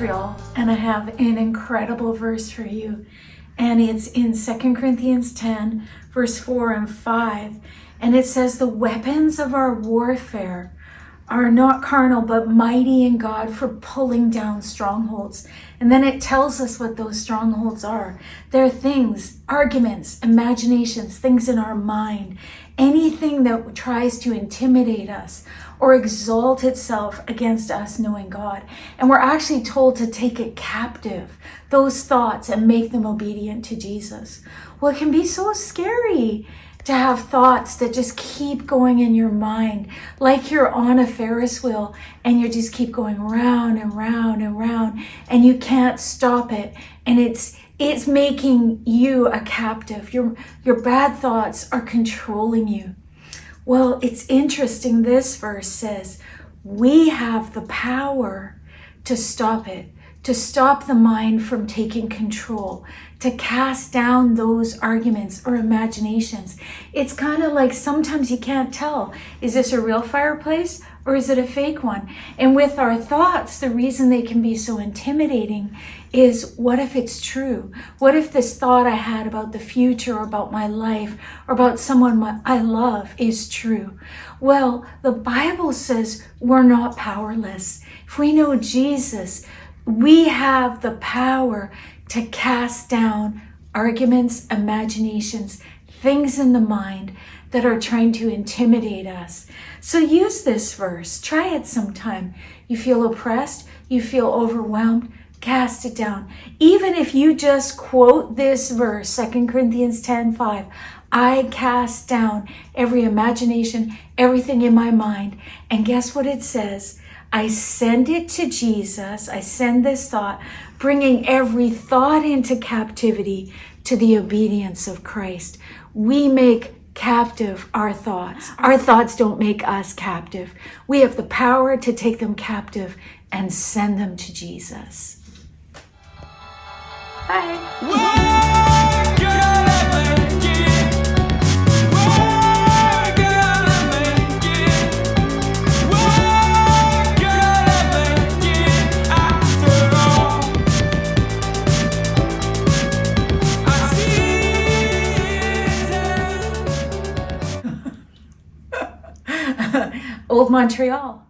Montreal, and I have an incredible verse for you. And it's in 2 Corinthians 10, verse 4 and 5. And it says, the weapons of our warfare are not carnal, but mighty in God for pulling down strongholds. And then it tells us what those strongholds are. They're things, arguments, imaginations, things in our mind, anything that tries to intimidate us or exalt itself against us knowing God. And we're actually told to take it captive, those thoughts, and make them obedient to Jesus. Well, it can be so scary to have thoughts that just keep going in your mind, like you're on a Ferris wheel and you just keep going round and round and round, and you can't stop it. And it's making you a captive. Your bad thoughts are controlling you. Well, it's interesting. This verse says we have the power to stop it, to stop the mind from taking control, to cast down those arguments or imaginations. It's kind of like sometimes you can't tell, is this a real fireplace or is it a fake one? And with our thoughts, the reason they can be so intimidating is, what if it's true? What if this thought I had about the future or about my life or about someone I love is true? Well, the Bible says we're not powerless. If we know Jesus, we have the power to cast down arguments, imaginations, things in the mind that are trying to intimidate us. So use this verse. Try it sometime. You feel oppressed, you feel overwhelmed, cast it down. Even if you just quote this verse, 2 Corinthians 10:5, I cast down every imagination, everything in my mind. And guess what it says? I send it to Jesus. I send this thought, bringing every thought into captivity to the obedience of Christ. We make captive our thoughts. Our thoughts don't make us captive. We have the power to take them captive and send them to Jesus. Bye. Old Montreal.